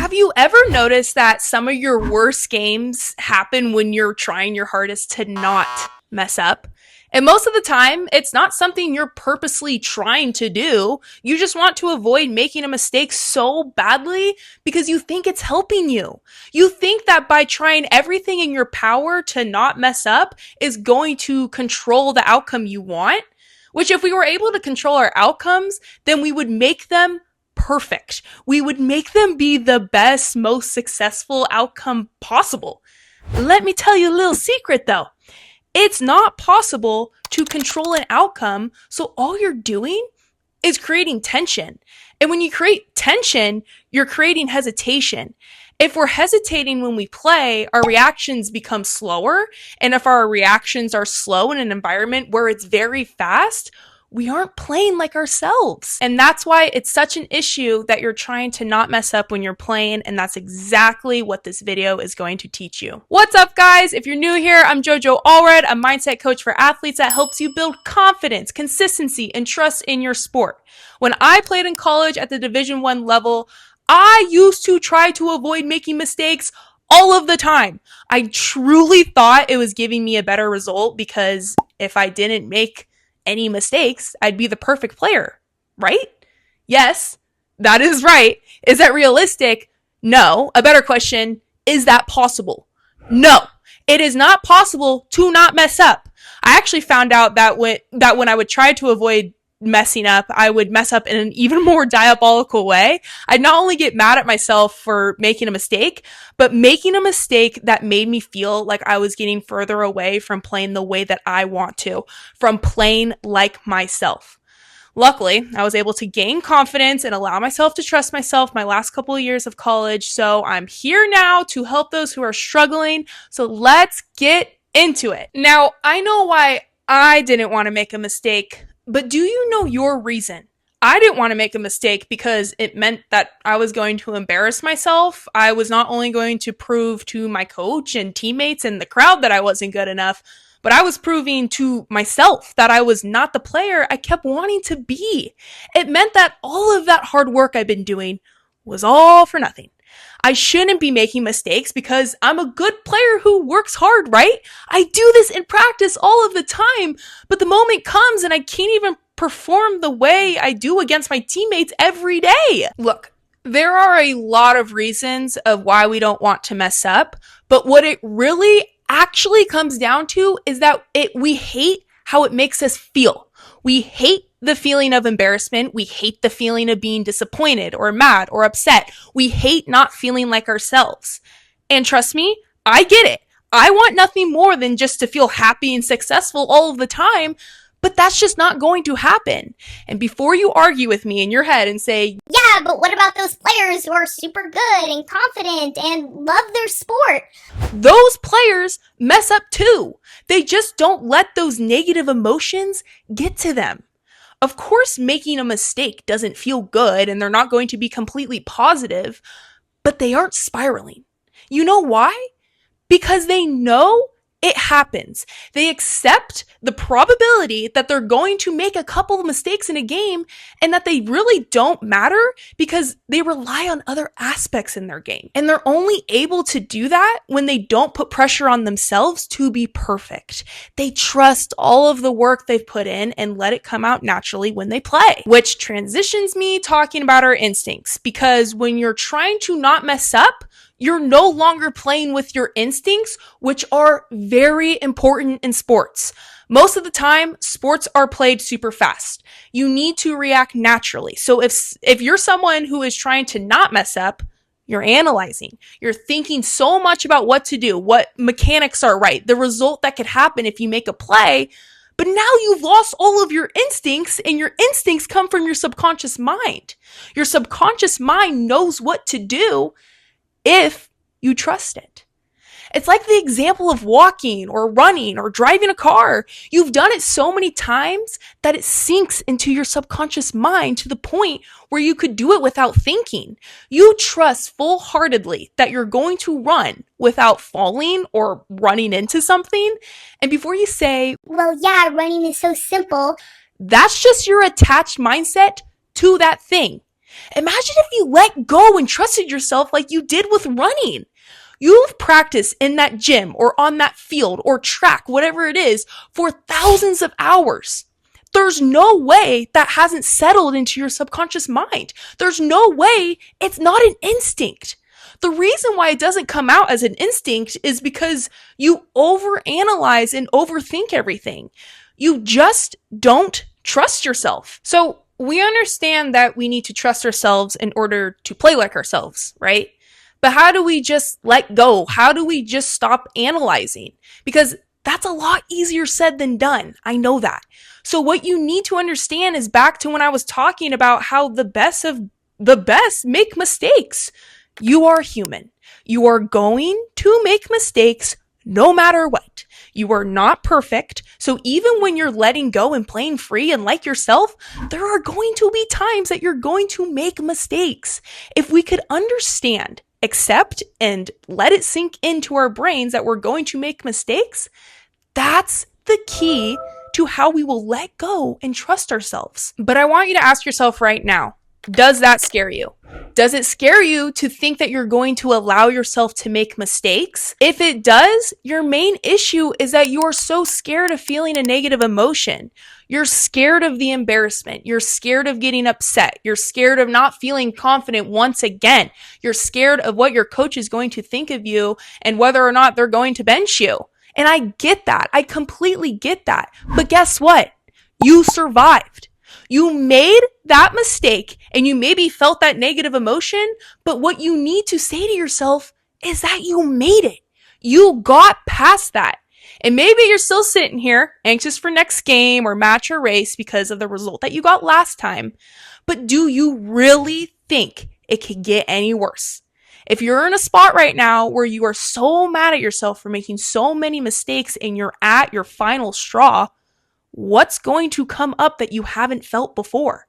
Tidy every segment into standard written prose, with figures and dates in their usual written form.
Have you ever noticed that some of your worst games happen when you're trying your hardest to not mess up? And most of the time, it's not something you're purposely trying to do. You just want to avoid making a mistake so badly because you think it's helping you. You think that by trying everything in your power to not mess up is going to control the outcome you want, which if we were able to control our outcomes, then we would make them perfect. We would make them be the best, most successful outcome possible. Let me tell you a little secret though. It's not possible to control an outcome, so all you're doing is creating tension. And when you create tension, you're creating hesitation. If we're hesitating when we play, our reactions become slower. And if our reactions are slow in an environment where it's very fast, we aren't playing like ourselves. And that's why it's such an issue that you're trying to not mess up when you're playing. And that's exactly what this video is going to teach you. What's up, guys? If you're new here, I'm JoJo Allred, a mindset coach for athletes that helps you build confidence, consistency, and trust in your sport. When I played in college at the Division I level, I used to try to avoid making mistakes all of the time. I truly thought it was giving me a better result because if I didn't make any mistakes, I'd be the perfect player, right? Yes, that is right. Is that realistic? No. A better question, is that possible? No, it is not possible to not mess up. I actually found out that when I would try to avoid messing up, I would mess up in an even more diabolical way. I'd not only get mad at myself for making a mistake, but making a mistake that made me feel like I was getting further away from playing the way that I want to, from playing like myself. Luckily, I was able to gain confidence and allow myself to trust myself my last couple of years of college. So I'm here now to help those who are struggling. So let's get into it. Now, I know why I didn't want to make a mistake, but do you know your reason? I didn't want to make a mistake because it meant that I was going to embarrass myself. I was not only going to prove to my coach and teammates and the crowd that I wasn't good enough, but I was proving to myself that I was not the player I kept wanting to be. It meant that all of that hard work I've been doing was all for nothing. I shouldn't be making mistakes because I'm a good player who works hard, right? I do this in practice all of the time, but the moment comes and I can't even perform the way I do against my teammates every day. Look, there are a lot of reasons of why we don't want to mess up, but what it really actually comes down to is that we hate how it makes us feel. We hate the feeling of embarrassment. We hate the feeling of being disappointed or mad or upset. We hate not feeling like ourselves. And trust me, I get it. I want nothing more than just to feel happy and successful all of the time, but that's just not going to happen. And before you argue with me in your head and say, yeah, but what about those players who are super good and confident and love their sport? Those players mess up too. They just don't let those negative emotions get to them. Of course, making a mistake doesn't feel good and they're not going to be completely positive, but they aren't spiraling. You know why? Because they know it happens. They accept the probability that they're going to make a couple of mistakes in a game and that they really don't matter because they rely on other aspects in their game. And they're only able to do that when they don't put pressure on themselves to be perfect. They trust all of the work they've put in and let it come out naturally when they play. Which transitions me talking about our instincts, because when you're trying to not mess up, you're no longer playing with your instincts, which are very important in sports. Most of the time, sports are played super fast. You need to react naturally. So if you're someone who is trying to not mess up, you're analyzing. You're thinking so much about what to do, what mechanics are right, the result that could happen if you make a play. But now you've lost all of your instincts, and your instincts come from your subconscious mind. Your subconscious mind knows what to do if you trust it. It's like the example of walking or running or driving a car. You've done it so many times that it sinks into your subconscious mind to the point where you could do it without thinking. You trust full-heartedly that you're going to run without falling or running into something. And before you say, well, yeah, running is so simple, that's just your attached mindset to that thing. Imagine if you let go and trusted yourself like you did with running. You've practiced in that gym or on that field or track, whatever it is, for thousands of hours. There's no way that hasn't settled into your subconscious mind. There's no way it's not an instinct. The reason why it doesn't come out as an instinct is because you overanalyze and overthink everything. You just don't trust yourself. So we understand that we need to trust ourselves in order to play like ourselves, right? But how do we just let go? How do we just stop analyzing? Because that's a lot easier said than done. I know that. So what you need to understand is back to when I was talking about how the best of the best make mistakes. You are human. You are going to make mistakes no matter what. You are not perfect. So even when you're letting go and playing free and like yourself, there are going to be times that you're going to make mistakes. If we could understand, accept, and let it sink into our brains that we're going to make mistakes, that's the key to how we will let go and trust ourselves. But I want you to ask yourself right now, does that scare you? Does it scare you to think that you're going to allow yourself to make mistakes? If it does, your main issue is that you are so scared of feeling a negative emotion. You're scared of the embarrassment. You're scared of getting upset. You're scared of not feeling confident once again. You're scared of what your coach is going to think of you and whether or not they're going to bench you. And I get that. I completely get that. But guess what? You survived. You made that mistake and you maybe felt that negative emotion, but what you need to say to yourself is that you made it. You got past that. And maybe you're still sitting here anxious for next game or match or race because of the result that you got last time. But do you really think it could get any worse? If you're in a spot right now where you are so mad at yourself for making so many mistakes and you're at your final straw, what's going to come up that you haven't felt before?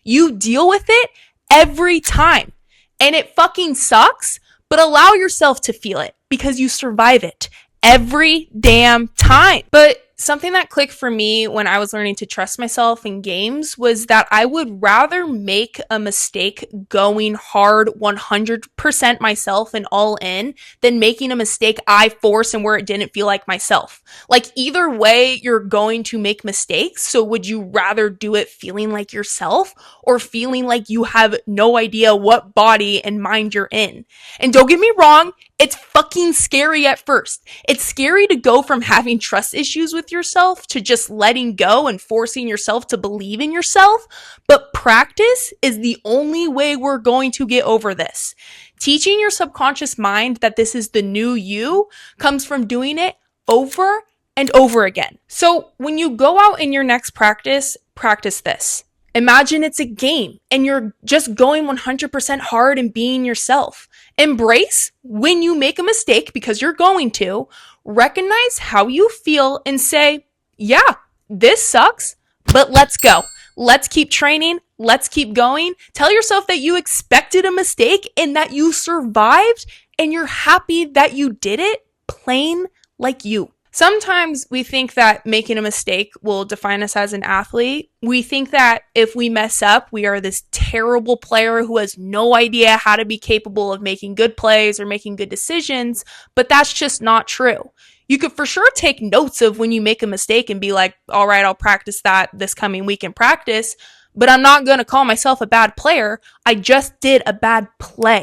You deal with it every time. And it fucking sucks, but allow yourself to feel it because you survive it every damn time. But something that clicked for me when I was learning to trust myself in games was that I would rather make a mistake going hard 100% myself and all in than making a mistake I forced and where it didn't feel like myself. Like either way, you're going to make mistakes. So would you rather do it feeling like yourself or feeling like you have no idea what body and mind you're in? And don't get me wrong, it's fucking scary at first. It's scary to go from having trust issues with yourself to just letting go and forcing yourself to believe in yourself. But practice is the only way we're going to get over this. Teaching your subconscious mind that this is the new you comes from doing it over and over again. So when you go out in your next practice, practice this. Imagine it's a game and you're just going 100% hard and being yourself. Embrace when you make a mistake because you're going to. Recognize how you feel and say, yeah, this sucks, but let's go. Let's keep training. Let's keep going. Tell yourself that you expected a mistake and that you survived and you're happy that you did it, plain like you. Sometimes we think that making a mistake will define us as an athlete. We think that if we mess up, we are this terrible player who has no idea how to be capable of making good plays or making good decisions, but that's just not true. You could for sure take notes of when you make a mistake and be like, all right, I'll practice that this coming week in practice, but I'm not going to call myself a bad player. I just did a bad play.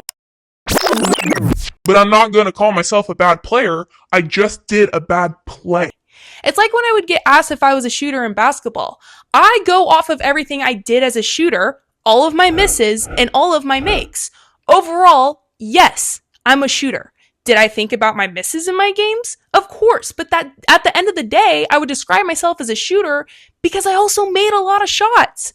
But I'm not going to call myself a bad player. I just did a bad play. It's like when I would get asked if I was a shooter in basketball. I go off of everything I did as a shooter, all of my misses, and all of my makes. Overall, yes, I'm a shooter. Did I think about my misses in my games? Of course, but that at the end of the day, I would describe myself as a shooter because I also made a lot of shots.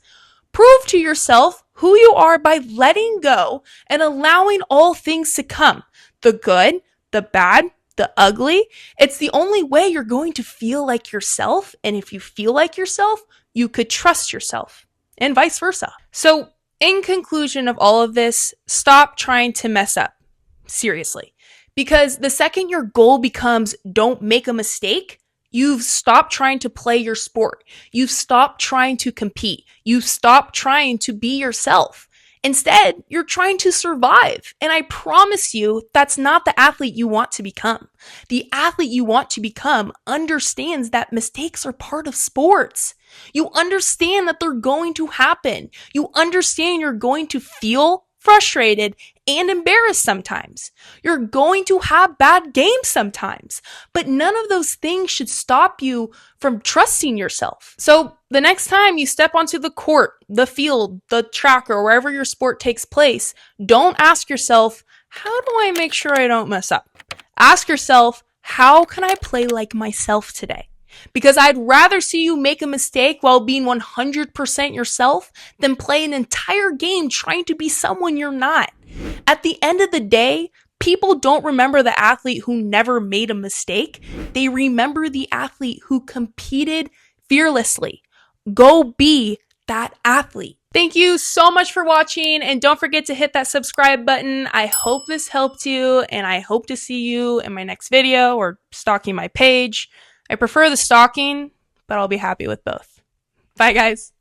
Prove to yourself who you are by letting go and allowing all things to come. The good, the bad, the ugly. It's the only way you're going to feel like yourself. And if you feel like yourself, you could trust yourself and vice versa. So in conclusion of all of this, stop trying to mess up. Seriously. Because the second your goal becomes don't make a mistake, you've stopped trying to play your sport. You've stopped trying to compete. You've stopped trying to be yourself. Instead, you're trying to survive. And I promise you, that's not the athlete you want to become. The athlete you want to become understands that mistakes are part of sports. You understand that they're going to happen. You understand you're going to feel frustrated and embarrassed sometimes. You're going to have bad games sometimes, but none of those things should stop you from trusting yourself. So the next time you step onto the court, the field, the track, or wherever your sport takes place, don't ask yourself, how do I make sure I don't mess up? Ask yourself, how can I play like myself today? Because I'd rather see you make a mistake while being 100% yourself than play an entire game trying to be someone you're not. At the end of the day, people don't remember the athlete who never made a mistake. They remember the athlete who competed fearlessly. Go be that athlete. Thank you so much for watching, and don't forget to hit that subscribe button. I hope this helped you, and I hope to see you in my next video or stalking my page. I prefer the stalking, but I'll be happy with both. Bye, guys.